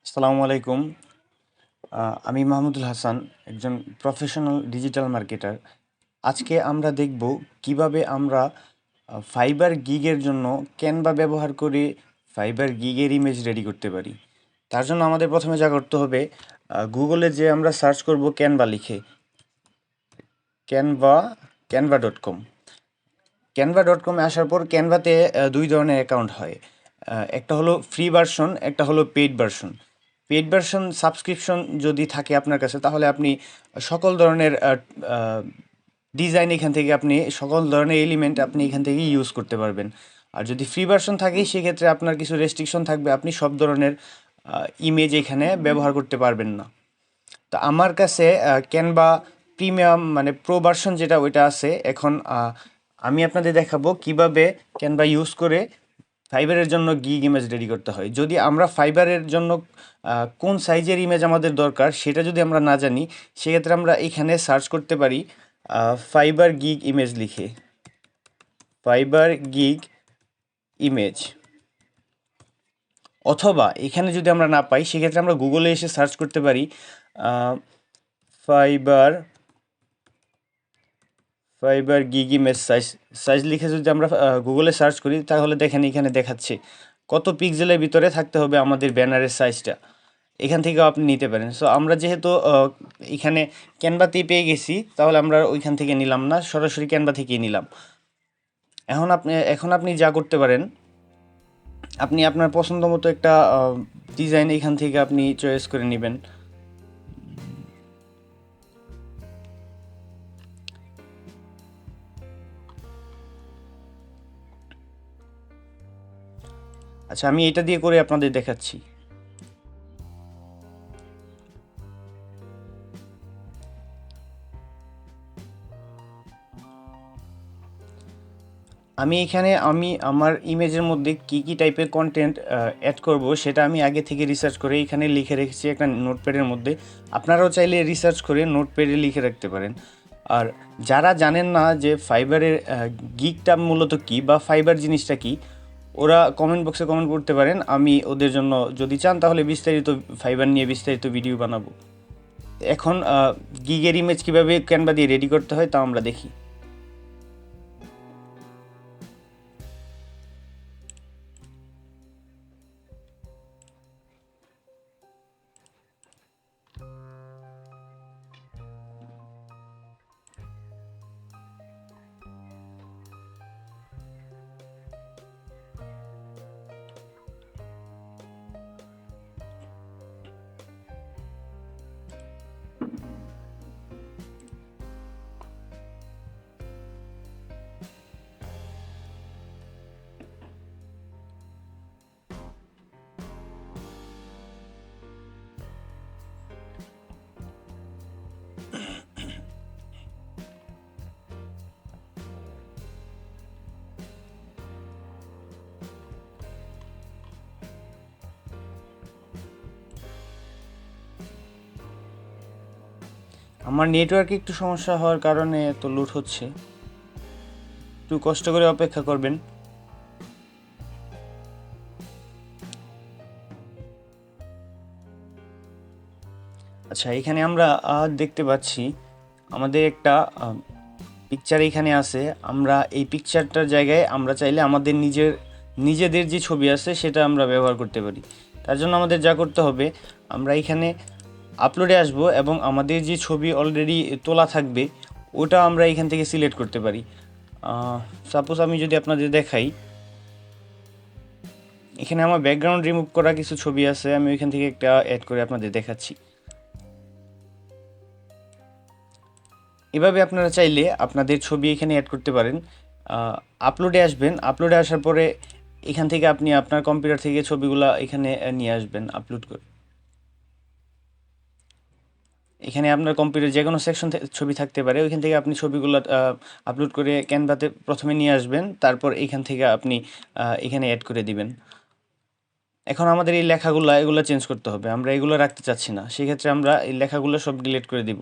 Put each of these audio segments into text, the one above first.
আসসালামু আলাইকুম। আমি মাহমুদুল হাসান, একজন প্রফেশনাল ডিজিটাল মার্কেটার। আজকে আমরা দেখব কিভাবে আমরা ফাইবার গিগের জন্য ক্যানভা ব্যবহার করে ফাইবার গিগের ইমেজ রেডি করতে পারি। তার জন্য আমাদের প্রথমে যা করতে হবে, গুগলে যে আমরা সার্চ করব ক্যানভা লিখে, ক্যানভা ক্যানভা.com। ক্যানভা.com-এ আসার পর ক্যানভাতে দুই ধরনের অ্যাকাউন্ট হয়। একটা হলো ফ্রি ভার্সন, একটা হলো paid version. Paid version subscription যদি থাকে আপনার কাছে, তাহলে আপনি সকল ধরনের ডিজাইন এখান থেকে, আপনি সকল ধরনের এলিমেন্ট আপনি এখান থেকে ইউজ করতে পারবেন। আর যদি ফ্রি ভার্সন থাকে, সেক্ষেত্রে আপনার কিছু রেস্ট্রিকশন থাকবে, আপনি সব ধরনের ইমেজ এখানে ব্যবহার করতে পারবেন না। তো আমার কাছে ক্যানভা প্রিমিয়াম মানে প্রো ভার্সন যেটা, ওইটা আছে। এখন আমি আপনাদের দেখাবো কিভাবে ক্যানভা ইউজ করে ফাইবারের জন্য গিগ ইমেজ রেডি করতে হয়। যদি আমরা ফাইবারের জন্য কোন সাইজের ইমেজ আমাদের দরকার সেটা যদি আমরা না জানি, সেক্ষেত্রে আমরা এখানে সার্চ করতে পারি ফাইবার গিগ ইমেজ লিখে, ফাইবার গিগ ইমেজ। অথবা এখানে যদি আমরা না পাই, সেক্ষেত্রে আমরা গুগলে এসে সার্চ করতে পারি fibre fibre gig image size. Size লিখে যদি আমরা গুগলে সার্চ করি, তাহলে দেখেন এখানে দেখাচ্ছে কত পিক্সেলের ভিতরে থাকতে হবে আমাদের ব্যানারের সাইজটা। এখান থেকেও আপনি নিতে পারেন। সো আমরা যেহেতু এখানে ক্যানভাতেই পেয়ে গেছি, তাহলে আমরা ওইখান থেকে নিলাম না, সরাসরি ক্যানভা থেকেই নিলাম। এখন আপনি যা করতে পারেন, আপনি আপনার পছন্দ মতো একটা ডিজাইন এখান থেকে আপনি চয়েস করে নেবেন। আচ্ছা, আমি এটা দিয়ে করে আপনাদের দেখাচ্ছি। আমি আমার ইমেজের মধ্যে কী কী টাইপের কন্টেন্ট অ্যাড করব, সেটা আমি আগে থেকে রিসার্চ করে এখানে লিখে রেখেছি একটা নোটপ্যাডের মধ্যে। আপনারাও চাইলে রিসার্চ করে নোটপ্যাডে লিখে রাখতে পারেন। আর যারা জানেন না যে ফাইবারের গিগটা মূলত কী বা ফাইবার জিনিসটা কী, ওরা কমেন্ট বক্সে কমেন্ট করতে পারেন। আমি ওদের জন্য, যদি চান, তাহলে বিস্তারিত ফাইবার নিয়ে বিস্তারিত ভিডিও বানাবো। এখন গিগের ইমেজ কীভাবে ক্যানভা দিয়ে রেডি করতে হয় তা আমরা দেখি। আমার নেটওয়ার্কে একটু সমস্যা হওয়ার কারণে তো লুট হচ্ছে, একটু কষ্ট করে অপেক্ষা করবেন। আচ্ছা, এখানে আমরা দেখতে পাচ্ছি আমাদের একটা পিকচার এখানে আছে। আমরা এই পিকচারটার জায়গায় আমরা চাইলে আমাদের নিজেদের যে ছবি আছে সেটা আমরা ব্যবহার করতে পারি। তার জন্য আমাদের যা করতে হবে, আমরা এখানে আপলোডে আসব এবং আমাদের যে ছবি অলরেডি তোলা থাকবে, ওটা আমরা এখান থেকে সিলেক্ট করতে পারি। সাপোজ আমি যদি আপনাদের দেখাই, এখানে আমার ব্যাকগ্রাউন্ড রিমুভ করা কিছু ছবি আছে, আমি ওইখান থেকে একটা অ্যাড করে আপনাদের দেখাচ্ছি। এভাবে আপনারা চাইলে আপনাদের ছবি এখানে অ্যাড করতে পারেন। আপলোডে আসবেন, আপলোডে আসার পরে এখান থেকে আপনি আপনার কম্পিউটার থেকে ছবিগুলো এখানে নিয়ে আসবেন আপলোড করে। এখানে আপনার কম্পিউটার যে কোনো সেকশন ছবি থাকতে পারে, ওইখান থেকে আপনি ছবিগুলো আপলোড করে ক্যানভাতে প্রথমে নিয়ে আসবেন, তারপর এইখান থেকে আপনি এখানে অ্যাড করে দিবেন। এখন আমাদের এই লেখাগুলো এগুলো চেঞ্জ করতে হবে, আমরা এগুলো রাখতে চাচ্ছি না, সেক্ষেত্রে আমরা এই লেখাগুলো সব ডিলিট করে দিব।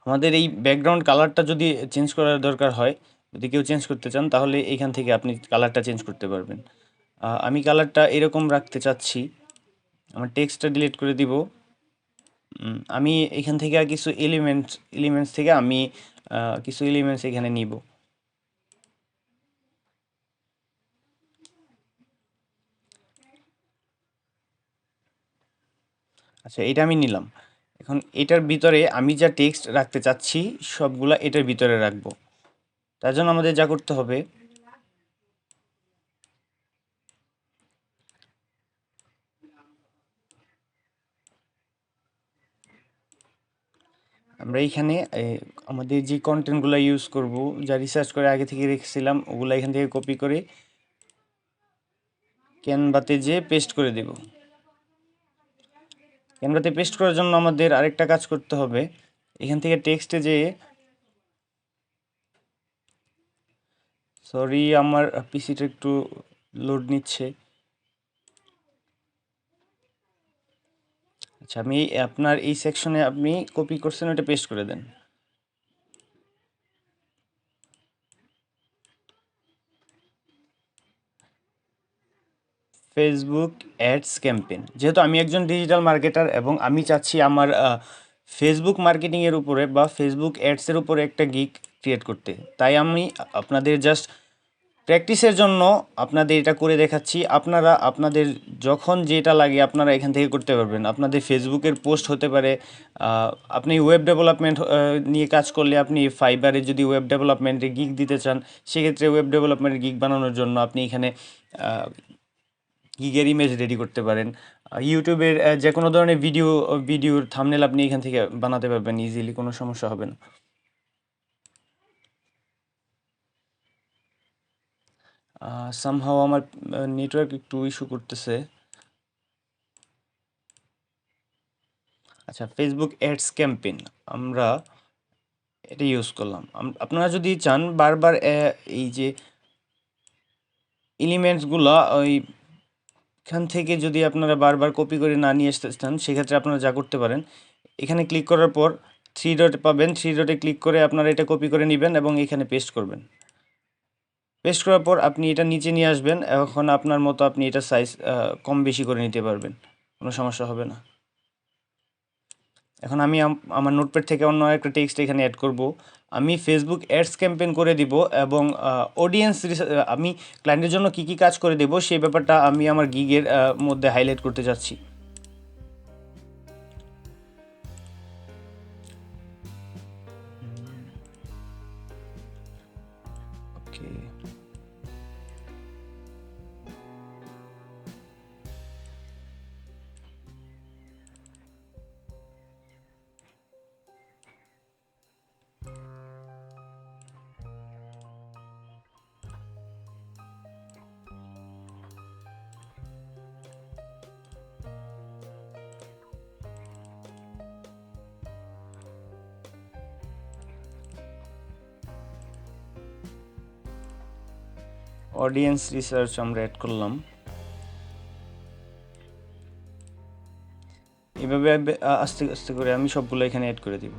আমাদের এই ব্যাকগ্রাউন্ড কালারটা যদি চেঞ্জ করার দরকার হয়, যদি কেউ চেঞ্জ করতে চান তাহলে এইখান থেকে আপনি কালারটা চেঞ্জ করতে পারবেন। আমি কালারটা এরকম রাখতে চাচ্ছি, আমার টেক্সটটা ডিলিট করে দিব। আমি এখান থেকে আর কিছু এলিমেন্টস থেকে আমি কিছু এলিমেন্টস এখানে নিব। আচ্ছা, এটা আমি নিলাম। এখন এটার ভিতরে আমি যা টেক্সট রাখতে চাচ্ছি সবগুলা এটার ভিতরে রাখবো। তার জন্য আমাদের যা করতে হবে, আমরা এইখানে আমাদের যে কন্টেন্টগুলো ইউজ করব, যা রিসার্চ করে আগে থেকে রেখেছিলাম, ওগুলো এখান থেকে কপি করে ক্যানভাতে যেয়ে পেস্ট করে দেব। ক্যানভাতে পেস্ট করার জন্য আমাদের আরেকটা কাজ করতে হবে, এখান থেকে টেক্সটে যেয়ে, সরি আমার পিসিটা একটু লোড নিচ্ছে। আচ্ছা, আমি আপনার এই সেকশনে আপনি কপি করছেন, ওটা পেস্ট করে দেন। ফেসবুক অ্যাডস ক্যাম্পেইন, যেহেতু আমি একজন ডিজিটাল মার্কেটার এবং আমি চাচ্ছি আমার ফেসবুক মার্কেটিংয়ের উপরে বা ফেসবুক অ্যাডসের উপরে একটা গিগ ক্রিয়েট করতে, তাই আমি আপনাদের জাস্ট প্র্যাকটিসের জন্য আপনাদের এটা করে দেখাচ্ছি। আপনারা আপনাদের যখন যেটা লাগে আপনারা এখান থেকে করতে পারবেন। আপনাদের ফেসবুকের পোস্ট হতে পারে, আপনি ওয়েব ডেভেলপমেন্ট নিয়ে কাজ করলে আপনি ফাইবারে যদি ওয়েব ডেভেলপমেন্টে গিগ দিতে চান, সেক্ষেত্রে ওয়েব ডেভেলপমেন্টের গিগ বানানোর জন্য আপনি এখানে গিগের ইমেজ রেডি করতে পারেন। ইউটিউবের যে কোনো ধরনের ভিডিওর থাম্বনেল আপনি এখান থেকে বানাতে পারবেন ইজিলি, কোনো সমস্যা হবে না। সামহাও আমার নেটওয়ার্ক একটু ইস্যু করতেছে। আচ্ছা, ফেসবুক অ্যাডস ক্যাম্পেইন আমরা এটা ইউজ করলাম। আপনারা যদি চান বারবার এই যে এলিমেন্টসগুলো ওইখান থেকে যদি আপনারা বারবার কপি করে না নিয়ে আসতে চান, সেক্ষেত্রে আপনারা যা করতে পারেন, এখানে ক্লিক করার পর থ্রি ডট পাবেন, থ্রি ডটে ক্লিক করে আপনারা এটা কপি করে নেবেন এবং এখানে পেস্ট করবেন। পেস্ট করার পর আপনি এটা নিচে নিয়ে আসবেন, এখন আপনার মতো আপনি এটা সাইজ কম বেশি করে নিতে পারবেন, কোনো সমস্যা হবে না। এখন আমি আমার নোটপ্যাড থেকে অন্য একটা টেক্সট এখানে অ্যাড করব। আমি ফেসবুক অ্যাডস ক্যাম্পেইন করে দিব এবং অডিয়েন্স আমি ক্লায়েন্টের জন্য কি কি কাজ করে দেব সেই ব্যাপারটা আমি আমার গিগের মধ্যে হাইলাইট করতে যাচ্ছি। ওকে, অডিয়েন্স রিসার্চ আমরা অ্যাড করলাম। এভাবে আস্তে আস্তে করে আমি সবগুলো এখানে অ্যাড করে দিব।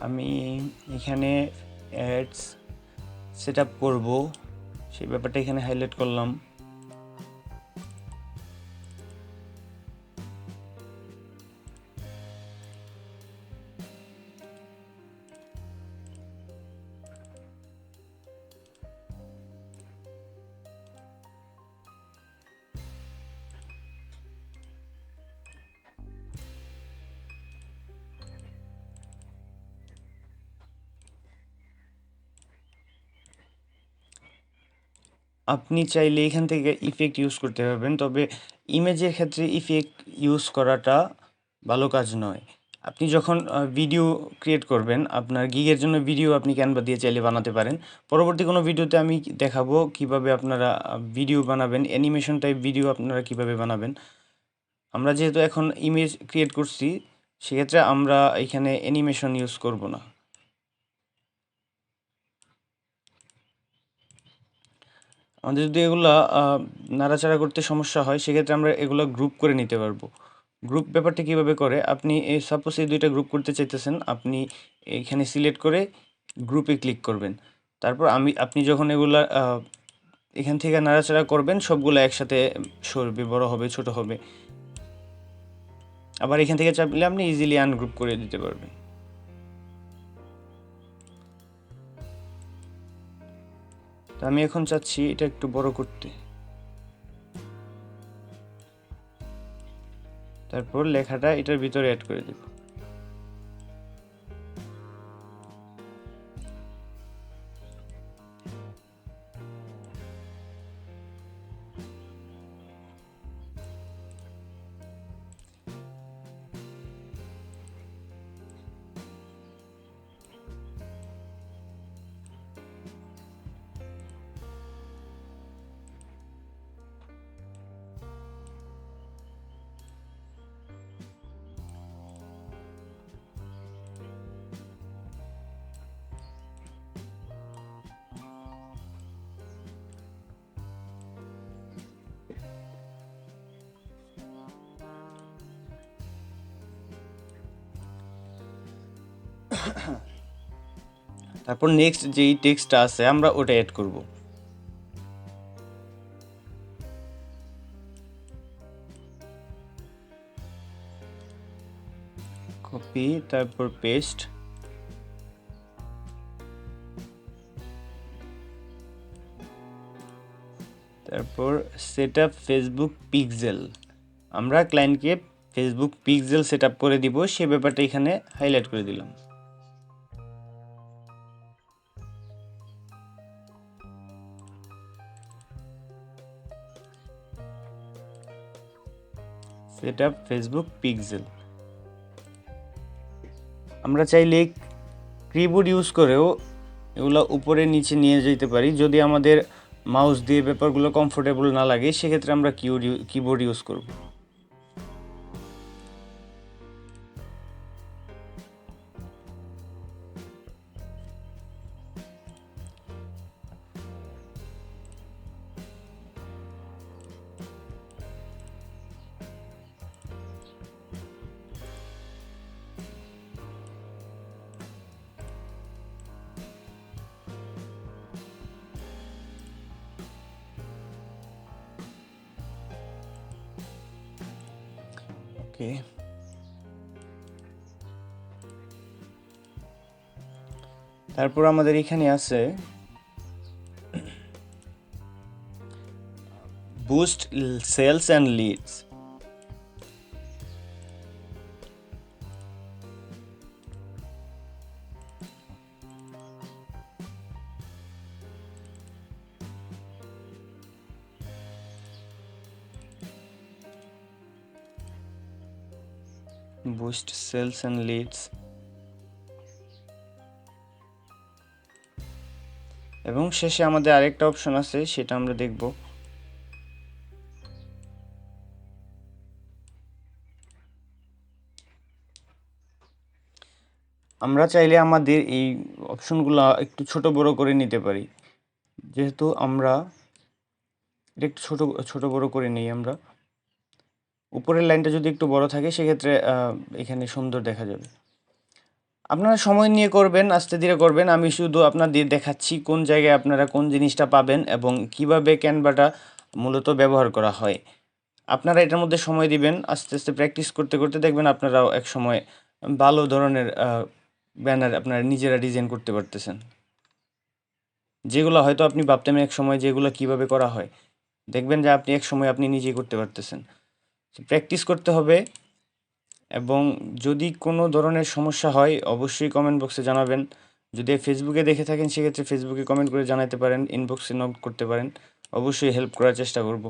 আমি এখানে অ্যাডস সেট আপ করবো, সেই ব্যাপারটা এখানে হাইলাইট করলাম। আপনি চাইলে এখান থেকে ইফেক্ট ইউজ করতে পারবেন, তবে ইমেজের ক্ষেত্রে ইফেক্ট ইউজ করাটা ভালো কাজ নয়। আপনি যখন ভিডিও ক্রিয়েট করবেন, আপনার গিগের জন্য ভিডিও আপনি ক্যানভা দিয়ে চাইলে বানাতে পারেন। পরবর্তী কোনো ভিডিওতে আমি দেখাবো কিভাবে আপনারা ভিডিও বানাবেন, অ্যানিমেশন টাইপ ভিডিও আপনারা কিভাবে বানাবেন। আমরা যেহেতু এখন ইমেজ ক্রিয়েট করছি, সেক্ষেত্রে আমরা এখানে অ্যানিমেশন ইউজ করব না। আমাদের যদি এগুলা নাড়াচাড়া করতে সমস্যা হয়, সেক্ষেত্রে আমরা এগুলো গ্রুপ করে নিতে পারবো। গ্রুপ ব্যাপারটা কীভাবে করে, আপনি সাপোজ এই দুইটা গ্রুপ করতে চাইতেছেন, আপনি এইখানে সিলেক্ট করে গ্রুপে ক্লিক করবেন। তারপর আপনি যখন এগুলা এখান থেকে নাড়াচাড়া করবেন, সবগুলো একসাথে সরবে, বড় হবে, ছোট হবে। আবার এখান থেকে চাপলে আপনি ইজিলি আনগ্রুপ করে দিতে পারবেন। তো আমি এখন চাচ্ছি এটা একটু বড় করতে। তারপর লেখাটা এটার ভিতরে অ্যাড করে দেব। তারপর নেক্সট যেই টেক্সটটা আছে আমরা ওটা অ্যাড করব। কপি, তারপর পেস্ট। তারপর সেট আপ ফেসবুক পিক্সেল। আমরা ক্লায়েন্টকে ফেসবুক পিক্সেল সেট আপ করে দিব, সে ব্যাপারটা এখানে হাইলাইট করে দিলাম। Set up Facebook pixel. আমরা চাইলে কিবোর্ড ইউজ করেও এগুলো উপরে নিচে নিয়ে যেতে পারি। যদি আমাদের মাউস দিয়ে ব্যাপারগুলো কমফোর্টেবল না লাগে, সেক্ষেত্রে আমরা কিবোর্ড ইউজ করব। ওকে, তারপর আমাদের এখানে আছে boost sales and leads. Boost sales and leads, এবং শেষে আমাদের আরেকটা অপশন আছে, সেটা আমরা দেখব। আমরা চাইলে আমাদের এই অপশনগুলো একটু ছোট বড় করে নিতে পারি। যেহেতু আমরা এটা একটু ছোট বড় করে নিই, আমরা উপরের লাইনটা যদি একটু বড় থাকে, সেক্ষেত্রে এখানে সুন্দর দেখা যাবে। আপনারা সময় নিয়ে করবেন, আস্তে ধীরে করবেন। আমি শুধু আপনাদের দেখাচ্ছি কোন জায়গায় আপনারা কোন জিনিসটা পাবেন এবং কিভাবে ক্যানভাটা মূলত ব্যবহার করা হয়। আপনারা এটার মধ্যে সময় দিবেন, আস্তে আস্তে প্র্যাকটিস করতে করতে দেখবেন আপনারাও এক সময় ভালো ধরনের ব্যানার আপনারা নিজেরা ডিজাইন করতে পারতেছেন, যেগুলো হয়তো আপনি ভাবতেন এক সময় যেগুলো কিভাবে করা হয়। দেখবেন যে আপনি এক সময় আপনি নিজেই করতে পারতেছেন। প্র্যাকটিস করতে হবে, এবং যদি কোনো ধরনের সমস্যা হয় অবশ্যই কমেন্ট বক্সে জানাবেন। যদি ফেসবুকে দেখে থাকেন, সেক্ষেত্রে ফেসবুকে কমেন্ট করে জানাতে পারেন, ইনবক্সে নক করতে পারেন। অবশ্যই হেল্প করার চেষ্টা করব।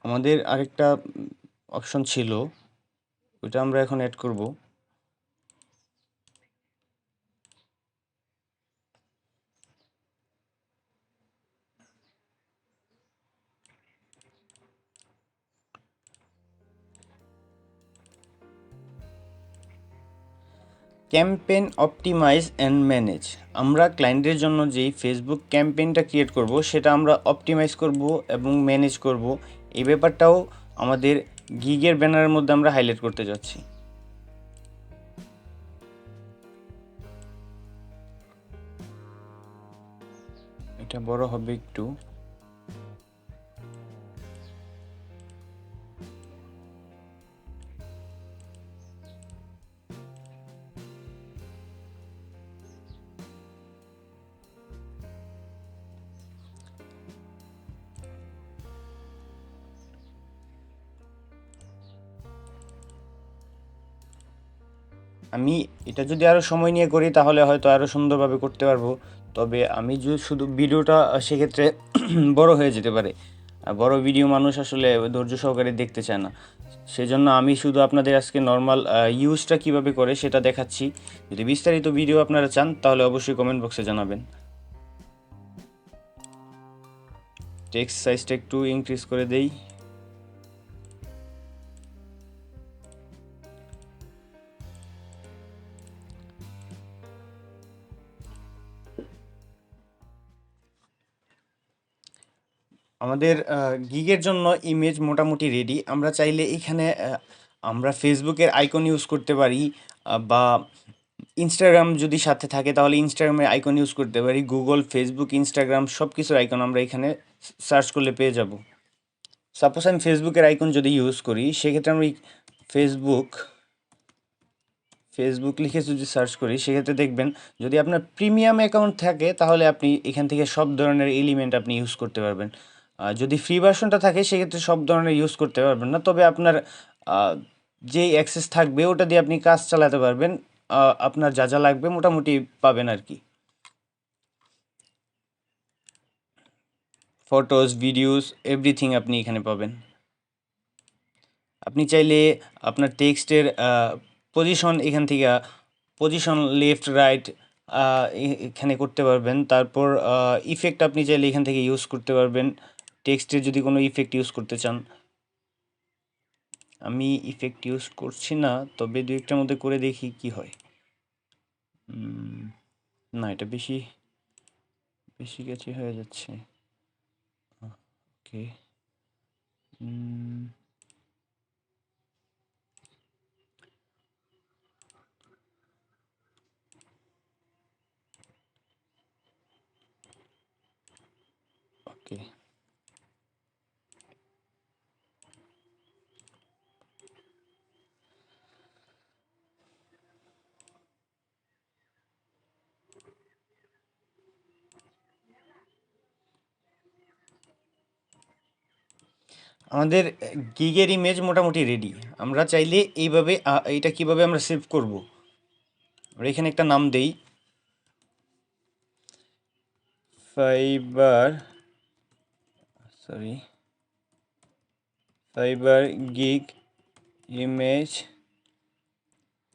আমাদের আরেকটা অপশন ছিল, ওইটা আমরা এখন অ্যাড করব। Campaign optimize and manage. আমরা ক্লায়েন্টের জন্য যেই ফেসবুক ক্যাম্পেইনটা ক্রিয়েট করব সেটা আমরা অপটিমাইজ করব এবং ম্যানেজ করব। এই ব্যাপারটাও আমাদের গিগের ব্যানারের মধ্যে আমরা হাইলাইট করতে যাচ্ছি। এটা বড় হবে একটু। আমি এটা যদি আরও সময় নিয়ে করি তাহলে হয়তো আরও সুন্দরভাবে করতে পারবো, তবে আমি যদি শুধু ভিডিওটা সেক্ষেত্রে বড় হয়ে যেতে পারে। আর বড় ভিডিও মানুষ আসলে ধৈর্য সহকারে দেখতে চায় না। সেজন্য আমি শুধু আপনাদের আজকে নর্মাল ইউজটা কিভাবে করে সেটা দেখাচ্ছি। যদি বিস্তারিত ভিডিও আপনারা চান তাহলে অবশ্যই কমেন্ট বক্সে জানাবেন। টেক্সট সাইজটা একটু ইনক্রিজ করে দেই। আমাদের গিগের জন্য ইমেজ মোটামুটি রেডি। আমরা চাইলে এখানে আমরা ফেসবুকের আইকন ইউজ করতে পারি, বা ইনস্টাগ্রাম যদি সাথে থাকে তাহলে ইনস্টাগ্রামের আইকন ইউজ করতে পারি। গুগল, ফেসবুক, ইনস্টাগ্রাম সব কিছুর আইকন আমরা এখানে সার্চ করলে পেয়ে যাব। সাপোজ আমি ফেসবুকের আইকন যদি ইউজ করি সেক্ষেত্রে আমি ফেসবুক ফেসবুক লিখে যদি সার্চ করি সেক্ষেত্রে দেখবেন, যদি আপনার প্রিমিয়াম অ্যাকাউন্ট থাকে তাহলে আপনি এখান থেকে সব ধরনের এলিমেন্ট আপনি ইউজ করতে পারবেন। যদি ফ্রি ভার্সনটা থাকে সেক্ষেত্রে সব ধরনের ইউজ করতে পারবেন না, তবে আপনার যেই অ্যাক্সেস থাকবে ওটা দিয়ে আপনি কাজ চালাতে পারবেন। আপনার যা যা লাগবে মোটামুটি পাবেন আর কি। ফটোস, ভিডিওস, এভরিথিং আপনি এখানে পাবেন। আপনি চাইলে আপনার টেক্সটের পজিশন এখান থেকে পজিশন লেফট রাইট এখানে করতে পারবেন। তারপর ইফেক্ট আপনি চাইলে এখান থেকে ইউজ করতে পারবেন, টেক্সটের যদি কোনো ইফেক্ট ইউজ করতে চান। আমি ইফেক্ট ইউজ করছি না, তবে দু একটার মধ্যে করে দেখি কি হয়। না, এটা বেশি বেশি কাছে হয়ে যাচ্ছে। ওকে, ওকে। আমাদের গিগের ইমেজ মোটামুটি রেডি। আমরা চাইলে এইভাবে এইটা কিভাবে আমরা সেভ করব, আমরা এখানে একটা নাম দেই, ফাইবার ফাইবার গিগ ইমেজ,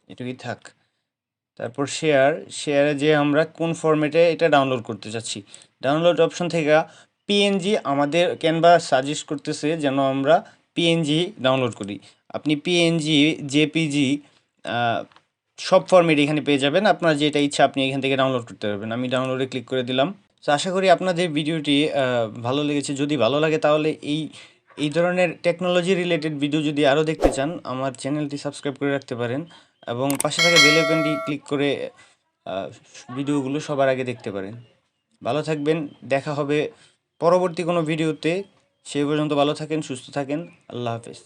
এটুকুই থাক। তারপর শেয়ারে যে আমরা কোন ফরম্যাটে এটা ডাউনলোড করতে চাচ্ছি, ডাউনলোড অপশন থেকে পিএনজি আমাদের ক্যানভা সাজেস্ট করতেছে যেন আমরা পিএনজি ডাউনলোড করি। আপনি পিএনজি, জেপিজি সব ফরম্যাট এখানে পেয়ে যাবেন। আপনার যেটা ইচ্ছা আপনি এখান থেকে ডাউনলোড করতে পারবেন। আমি ডাউনলোডে ক্লিক করে দিলাম। তো আশা করি আপনাদের ভিডিওটি ভালো লেগেছে। যদি ভালো লাগে তাহলে এই ধরনের টেকনোলজি রিলেটেড ভিডিও যদি আরও দেখতে চান আমার চ্যানেলটি সাবস্ক্রাইব করে রাখতে পারেন, এবং পাশে থাকা বেল আইকনটি ক্লিক করে ভিডিওগুলো সবার আগে দেখতে পারেন। ভালো থাকবেন, দেখা হবে পরবর্তী কোনো ভিডিওতে। সেই পর্যন্ত ভালো থাকেন, সুস্থ থাকেন। আল্লাহ হাফেজ।